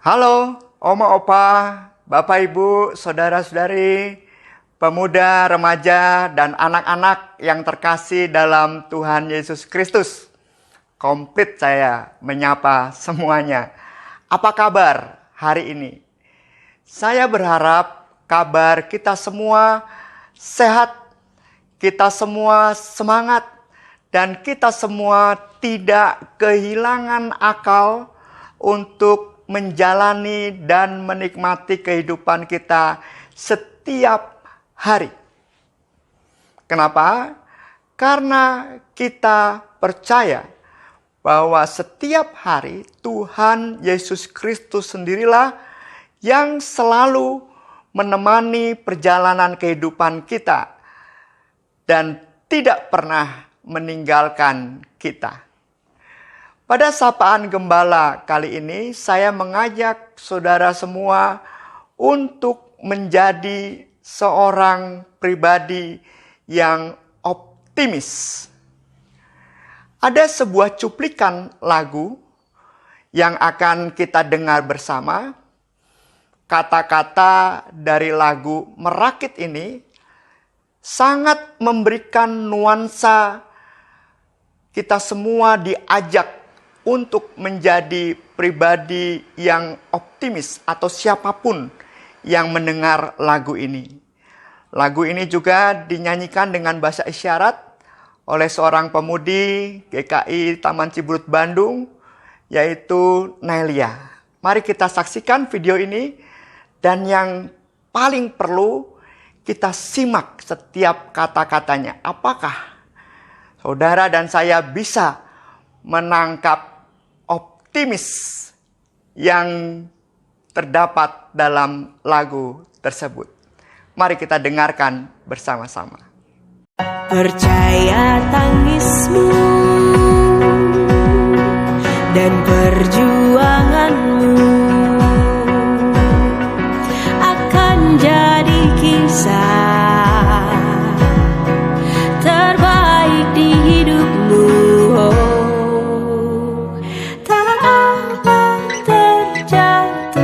Halo, Oma Opa, Bapak Ibu, Saudara-saudari, pemuda, remaja, dan anak-anak yang terkasih dalam Tuhan Yesus Kristus. Komplit saya menyapa semuanya. Apa kabar hari ini? Saya berharap kabar kita semua sehat, kita semua semangat, dan kita semua tidak kehilangan akal untuk menjalani dan menikmati kehidupan kita setiap hari. Kenapa? Karena kita percaya bahwa setiap hari Tuhan Yesus Kristus sendirilah yang selalu menemani perjalanan kehidupan kita dan tidak pernah meninggalkan kita. Pada sapaan gembala kali ini, saya mengajak saudara semua untuk menjadi seorang pribadi yang optimis. Ada sebuah cuplikan lagu yang akan kita dengar bersama. Kata-kata dari lagu Merakit ini sangat memberikan nuansa kita semua diajak untuk menjadi pribadi yang optimis atau siapapun yang mendengar lagu ini. Lagu ini juga dinyanyikan dengan bahasa isyarat oleh seorang pemudi GKI Taman Ciburut Bandung, yaitu Nelia. Mari kita saksikan video ini, dan yang paling perlu kita simak setiap kata-katanya. Apakah saudara dan saya bisa menangkap optimis yang terdapat dalam lagu tersebut? Mari kita dengarkan bersama-sama. Percaya tangismu dan perjuanganmu akan jadi kisah terbaik di hidupmu. Tak apa terjatuh,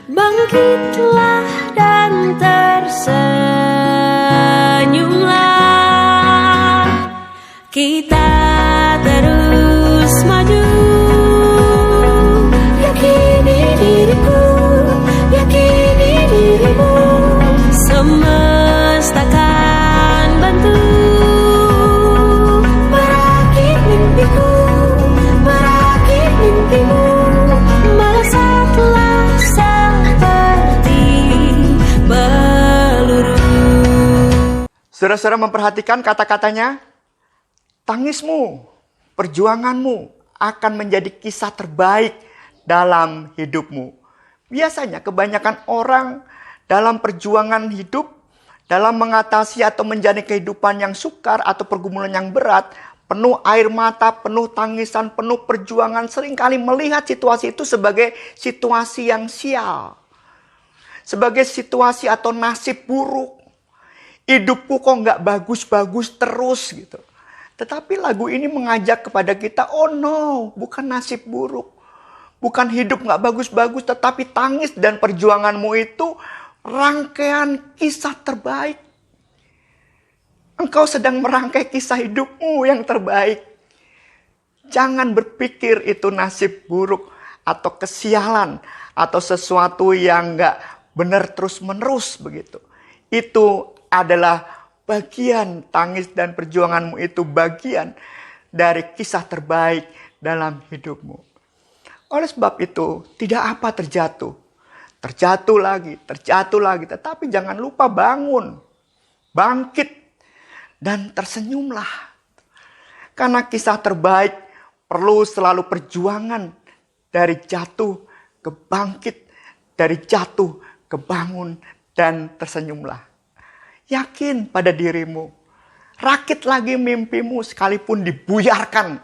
bangkitlah dan tersenyumlah. Kita terus maju. Yakini diriku, yakini dirimu. Semesta kan bantu merakit mimpiku, merakit mimpimu. Melesatlah seperti peluru. Saudara-saudara memperhatikan kata-katanya? Tangismu, perjuanganmu akan menjadi kisah terbaik dalam hidupmu. Biasanya kebanyakan orang dalam perjuangan hidup, dalam mengatasi atau menjalani kehidupan yang sukar atau pergumulan yang berat, penuh air mata, penuh tangisan, penuh perjuangan, seringkali melihat situasi itu sebagai situasi yang sial. Sebagai situasi atau nasib buruk. Hidupku kok nggak bagus-bagus terus gitu. Tetapi lagu ini mengajak kepada kita, oh no, bukan nasib buruk. Bukan hidup nggak bagus-bagus, tetapi tangis dan perjuanganmu itu rangkaian kisah terbaik. Engkau sedang merangkai kisah hidupmu yang terbaik. Jangan berpikir itu nasib buruk atau kesialan atau sesuatu yang nggak benar terus-menerus begitu. Itu adalah bagian tangis dan perjuanganmu, itu bagian dari kisah terbaik dalam hidupmu. Oleh sebab itu, tidak apa terjatuh. Terjatuh lagi, tetapi jangan lupa bangun, bangkit, dan tersenyumlah. Karena kisah terbaik perlu selalu perjuangan dari jatuh ke bangkit, dari jatuh ke bangun, dan tersenyumlah. Yakin pada dirimu. Rakit lagi mimpimu sekalipun dibuyarkan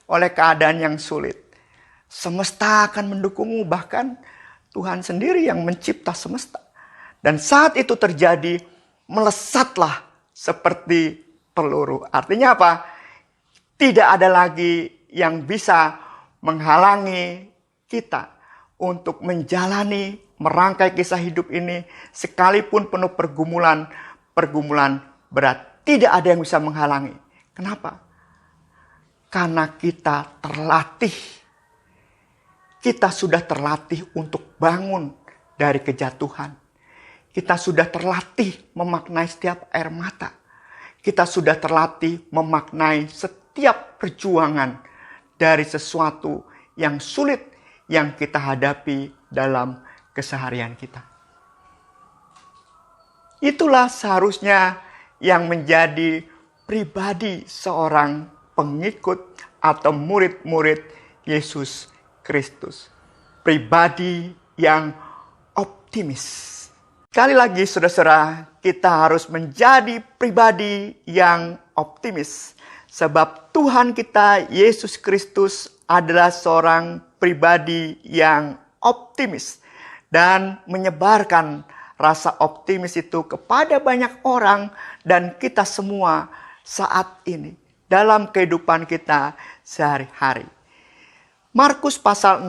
oleh keadaan yang sulit. Semesta akan mendukungmu, bahkan Tuhan sendiri yang mencipta semesta. Dan saat itu terjadi, melesatlah seperti peluru. Artinya apa? Tidak ada lagi yang bisa menghalangi kita untuk menjalani, merangkai kisah hidup ini sekalipun penuh pergumulan berat. Tidak ada yang bisa menghalangi. Kenapa? Karena kita terlatih. Kita sudah terlatih untuk bangun dari kejatuhan. Kita sudah terlatih memaknai setiap air mata. Kita sudah terlatih memaknai setiap perjuangan dari sesuatu yang sulit yang kita hadapi dalam keseharian kita. Itulah seharusnya yang menjadi pribadi seorang pengikut atau murid-murid Yesus Kristus. Pribadi yang optimis. Sekali lagi saudara-saudara, kita harus menjadi pribadi yang optimis. Sebab Tuhan kita Yesus Kristus adalah seorang pribadi yang optimis. Dan menyebarkan rasa optimis itu kepada banyak orang dan kita semua saat ini. Dalam kehidupan kita sehari-hari. Markus pasal 6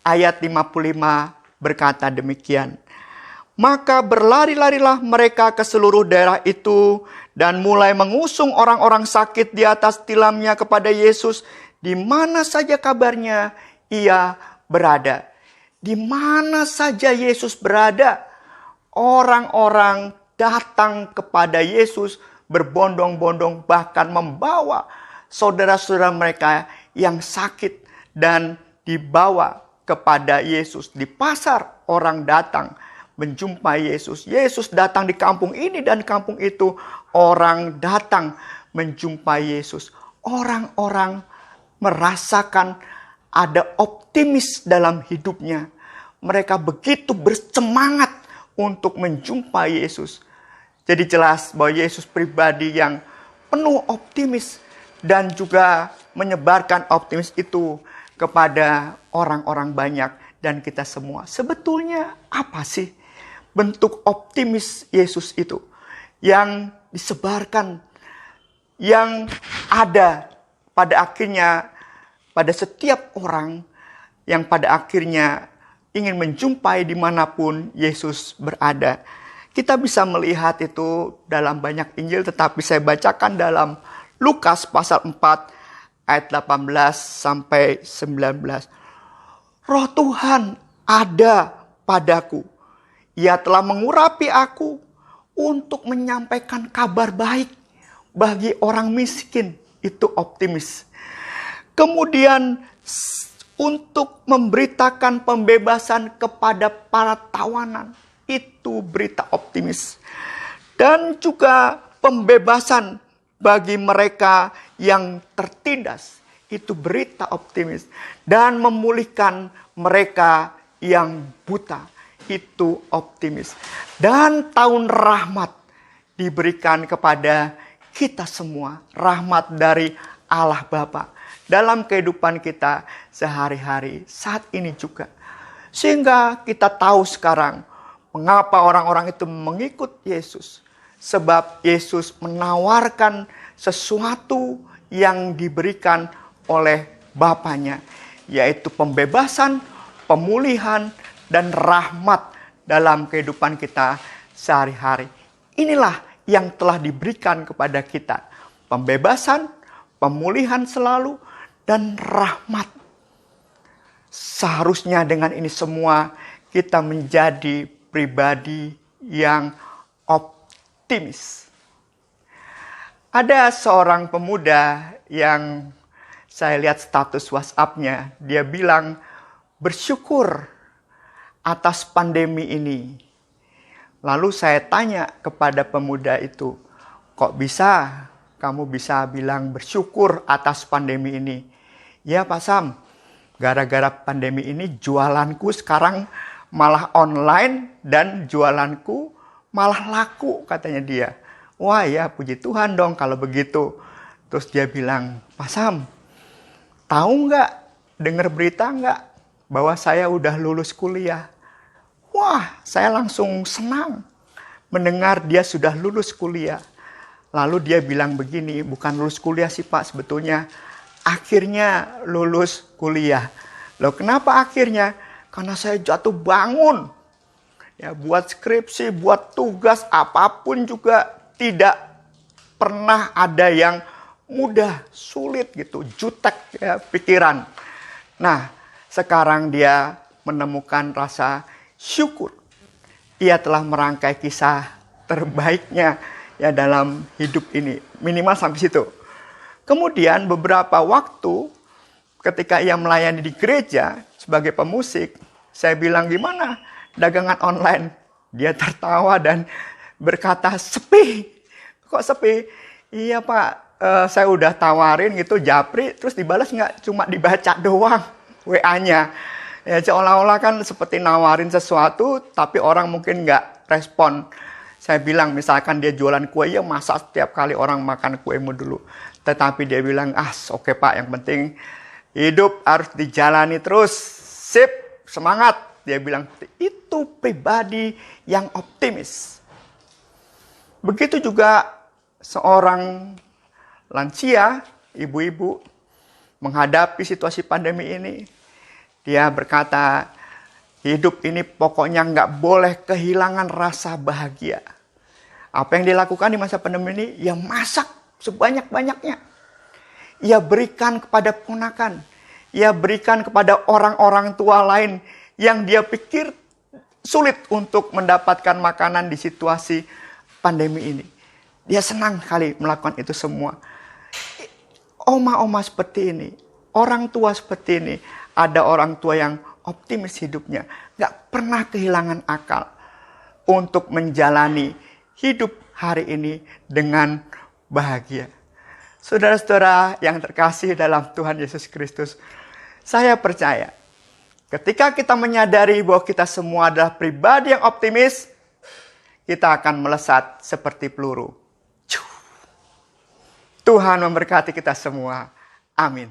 ayat 55 berkata demikian. Maka berlari-larilah mereka ke seluruh daerah itu dan mulai mengusung orang-orang sakit di atas tilamnya kepada Yesus di mana saja kabarnya ia berada. Di mana saja Yesus berada, orang-orang datang kepada Yesus berbondong-bondong bahkan membawa saudara-saudara mereka yang sakit dan dibawa kepada Yesus. Di pasar orang datang menjumpai Yesus. Yesus datang di kampung ini dan kampung itu. Orang datang menjumpai Yesus. Orang-orang merasakan ada optimis dalam hidupnya. Mereka begitu bersemangat untuk menjumpai Yesus. Jadi jelas bahwa Yesus pribadi yang penuh optimis. Dan juga menyebarkan optimis itu kepada orang-orang banyak dan kita semua. Sebetulnya apa sih bentuk optimis Yesus itu yang disebarkan, yang ada pada akhirnya pada setiap orang yang pada akhirnya ingin menjumpai dimanapun Yesus berada. Kita bisa melihat itu dalam banyak Injil, tetapi saya bacakan dalam Lukas pasal 4 ayat 18 sampai 19. Roh Tuhan ada padaku. Ia telah mengurapi aku untuk menyampaikan kabar baik bagi orang miskin. Itu optimis. Kemudian untuk memberitakan pembebasan kepada para tawanan. Itu berita optimis. Dan juga pembebasan bagi mereka yang tertindas. Itu berita optimis. Dan memulihkan mereka yang buta. Itu optimis. Dan tahun rahmat diberikan kepada kita semua. Rahmat dari Allah Bapa dalam kehidupan kita sehari-hari saat ini juga. Sehingga kita tahu sekarang mengapa orang-orang itu mengikut Yesus. Sebab Yesus menawarkan sesuatu yang diberikan oleh Bapanya. Yaitu pembebasan, pemulihan, dan rahmat dalam kehidupan kita sehari-hari. Inilah yang telah diberikan kepada kita. Pembebasan, pemulihan selalu, dan rahmat. Seharusnya dengan ini semua kita menjadi pribadi yang optimis. Ada seorang pemuda yang saya lihat status WhatsApp-nya. Dia bilang bersyukur atas pandemi ini. Lalu saya tanya kepada pemuda itu, kok bisa kamu bisa bilang bersyukur atas pandemi ini? Ya Pak Sam, gara-gara pandemi ini jualanku sekarang malah online dan jualanku malah laku, katanya dia. Wah ya, puji Tuhan dong kalau begitu. Terus dia bilang, Pak Sam, tahu nggak, dengar berita nggak bahwa saya udah lulus kuliah? Wah, saya langsung senang mendengar dia sudah lulus kuliah. Lalu dia bilang begini, bukan lulus kuliah sih Pak sebetulnya, akhirnya lulus kuliah. Loh kenapa akhirnya? Karena saya jatuh bangun. Ya, buat skripsi, buat tugas, apapun juga tidak pernah ada yang mudah, sulit gitu, jutek ya, pikiran. Nah, sekarang dia menemukan rasa syukur. Ia telah merangkai kisah terbaiknya ya dalam hidup ini. Minimal sampai situ. Kemudian beberapa waktu ketika ia melayani di gereja sebagai pemusik, saya bilang, gimana dagangan online? Dia tertawa dan berkata, sepi. Kok sepi? Iya Pak, saya udah tawarin gitu japri, terus dibalas nggak, cuma dibaca doang WA-nya. Ya, seolah-olah kan seperti nawarin sesuatu, tapi orang mungkin nggak respon. Saya bilang, misalkan dia jualan kue, ya masa setiap kali orang makan kuemu dulu. Tetapi dia bilang, oke Pak, yang penting hidup harus dijalani terus. Sip, semangat. Dia bilang, itu pribadi yang optimis. Begitu juga seorang lansia, ibu-ibu, menghadapi situasi pandemi ini. Dia berkata, hidup ini pokoknya nggak boleh kehilangan rasa bahagia. Apa yang dilakukan di masa pandemi ini? Ia masak sebanyak-banyaknya. Ia berikan kepada ponakan. Ia berikan kepada orang-orang tua lain yang dia pikir sulit untuk mendapatkan makanan di situasi pandemi ini. Dia senang kali melakukan itu semua. Oma-oma seperti ini, orang tua seperti ini, ada orang tua yang optimis hidupnya, gak pernah kehilangan akal untuk menjalani hidup hari ini dengan bahagia. Saudara-saudara yang terkasih dalam Tuhan Yesus Kristus, saya percaya ketika kita menyadari bahwa kita semua adalah pribadi yang optimis, kita akan melesat seperti peluru. Tuhan memberkati kita semua. Amin.